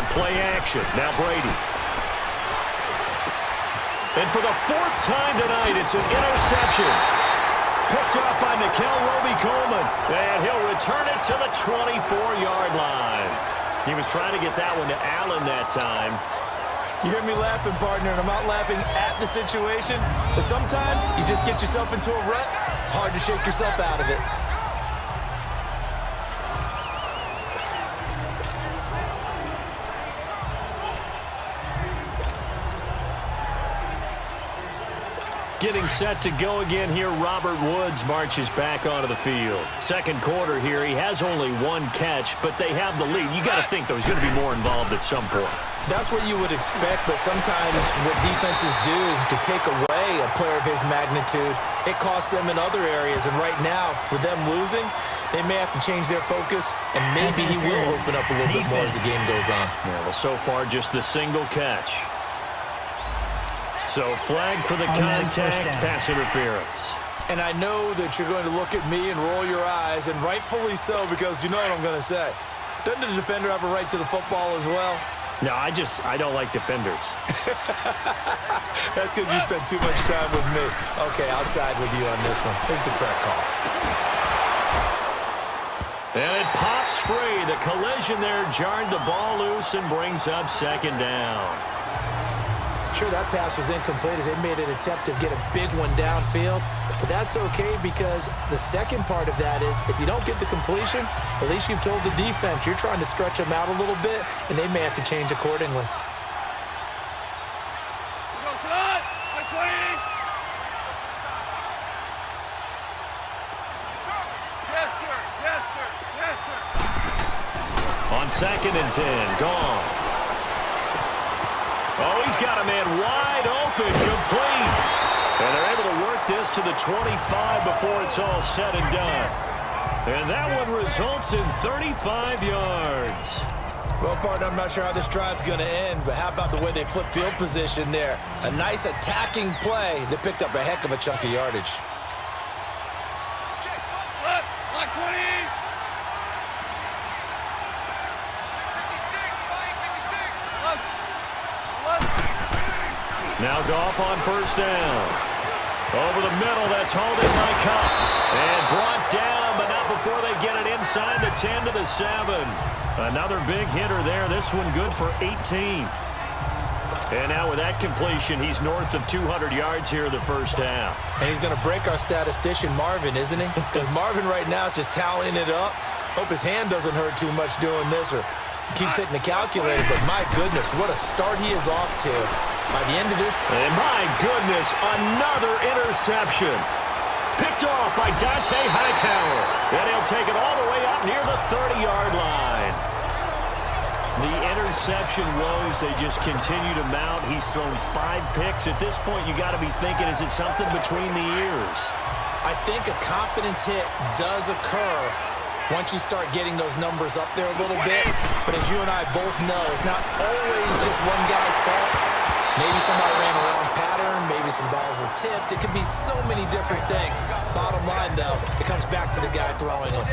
on play action. Now Brady. And for the fourth time tonight, it's an interception. Picked up by Mikel Roby-Coleman. And he'll return it to the 24-yard line. He was trying to get that one to Allen that time. You hear me laughing, partner, and I'm not laughing at the situation. But sometimes you just get yourself into a rut. It's hard to shake yourself out of it. Getting set to go again here, Robert Woods marches back onto the field. Second quarter here, he has only one catch, but they have the lead. You got to think there's going to be more involved at some point. That's what you would expect, but sometimes what defenses do to take away a player of his magnitude, it costs them in other areas. And right now, with them losing, they may have to change their focus, and maybe he will open up a little bit more as the game goes on. Yeah, well, so far, just the single catch. So flag for the contact, pass interference. And I know that you're going to look at me and roll your eyes, and rightfully so, because you know what I'm going to say. Doesn't the defender have a right to the football as well? No, I don't like defenders. That's because you spend too much time with me. Okay, I'll side with you on this one. Here's the correct call. And it pops free. The collision there jarred the ball loose and brings up second down. Sure, that pass was incomplete as they made an attempt to get a big one downfield. But that's okay because the second part of that is if you don't get the completion, at least you've told the defense you're trying to stretch them out a little bit, and they may have to change accordingly. On 2nd and 10, Goff. Oh, he's got a man wide open, complete. And they're able to work this to the 25 before it's all said and done. And that one results in 35 yards. Well, partner, I'm not sure how this drive's going to end, but how about the way they flip field position there? A nice attacking play that picked up a heck of a chunk of yardage. Now Goff on first down. Over the middle, that's hauled in by Cup. And brought down, but not before they get it inside the 10 to the 7. Another big hitter there. This one good for 18. And now with that completion, he's north of 200 yards here in the first half. And he's going to break our statistician, Marvin, isn't he? Because Marvin right now is just tallying it up. Hope his hand doesn't hurt too much doing this or keeps hitting the calculator. But my goodness, what a start he is off to. By the end of this... And my goodness, another interception. Picked off by Dante Hightower. And he'll take it all the way up near the 30-yard line. The interception woes, they just continue to mount. He's thrown 5 picks. At this point, you got to be thinking, is it something between the ears? I think a confidence hit does occur once you start getting those numbers up there a little bit. But as you and I both know, it's not always just one guy's fault. Maybe somebody ran a wrong pattern. Maybe some balls were tipped. It could be so many different things. Bottom line, though, it comes back to the guy throwing them.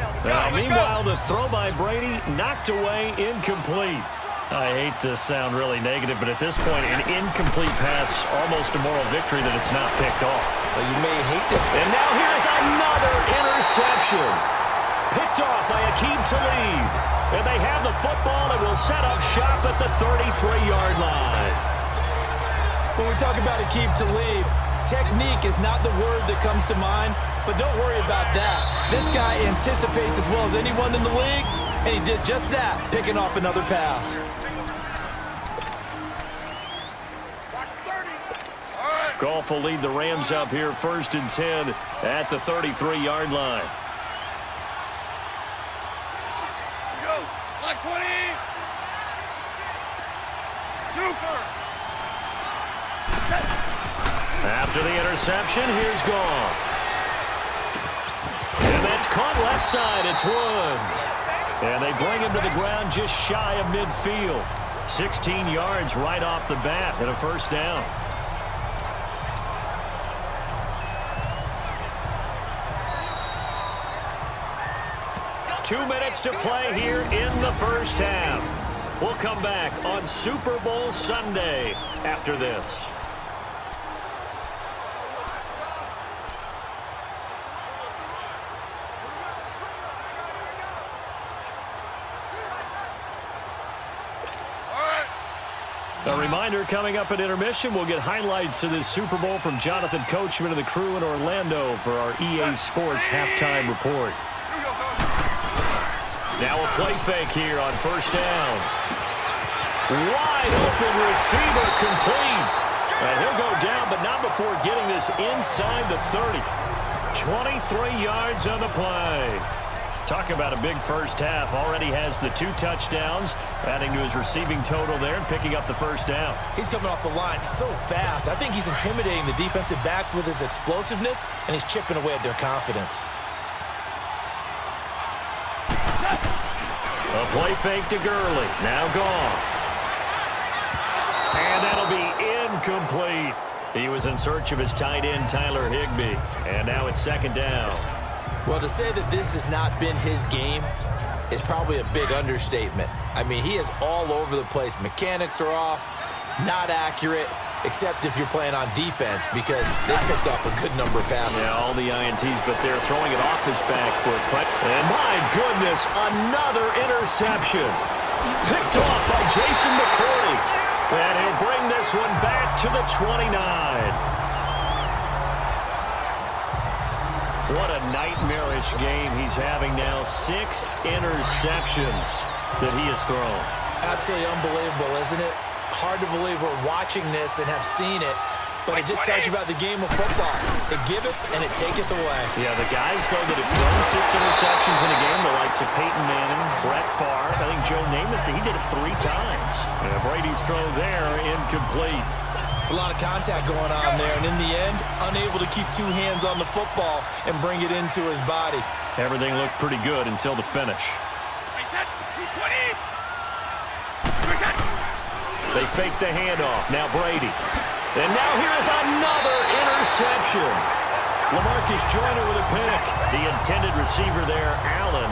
Meanwhile, the throw by Brady knocked away, incomplete. I hate to sound really negative, but at this point, an incomplete pass, almost a moral victory that it's not picked off. Well, you may hate it. And now here's another interception. Picked off by Aqib Talib. And they have the football and will set up shop at the 33-yard line. When we talk about Aqib Talib, technique is not the word that comes to mind, but don't worry about that. This guy anticipates as well as anyone in the league, and he did just that, picking off another pass. Goff will lead the Rams up here 1st and 10 at the 33-yard line. After the interception, here's Goff. And that's caught left side. It's Woods. And they bring him to the ground just shy of midfield. 16 yards right off the bat and a first down. Two minutes to play here in the first half. We'll come back on Super Bowl Sunday after this. A reminder, coming up at intermission, we'll get highlights of this Super Bowl from Jonathan Coachman and the crew in Orlando for our EA Sports halftime report. Now a play fake here on first down. Wide open receiver complete. And he'll go down, but not before getting this inside the 30. 23 yards on the play. Talk about a big first half. Already has the 2 touchdowns, adding to his receiving total there and picking up the first down. He's coming off the line so fast. I think he's intimidating the defensive backs with his explosiveness, and he's chipping away at their confidence. A play fake to Gurley. Now gone. And that'll be incomplete. He was in search of his tight end, Tyler Higbee. And now it's second down. Well, to say that this has not been his game is probably a big understatement. I mean, he is all over the place. Mechanics are off, not accurate, except if you're playing on defense because they picked off a good number of passes. Yeah, all the INTs, but they're throwing it off his back foot. And my goodness, another interception. Picked off by Jason McCourty. And he'll bring this one back to the 29. What a nightmarish game he's having now. 6 interceptions that he has thrown. Absolutely unbelievable, isn't it? Hard to believe we're watching this and have seen it, but it just tells you about the game of football. It giveth and it taketh away. Yeah, the guys, though, that have thrown 6 interceptions in a game, the likes of Peyton Manning, Brett Favre, I think Joe Namath, he did it 3 times. And Brady's throw there, incomplete. It's a lot of contact going on there, and in the end, unable to keep 2 hands on the football and bring it into his body. Everything looked pretty good until the finish. They fake the handoff. Now Brady. And now here is another interception. LaMarcus Joyner with a pick. The intended receiver there, Allen,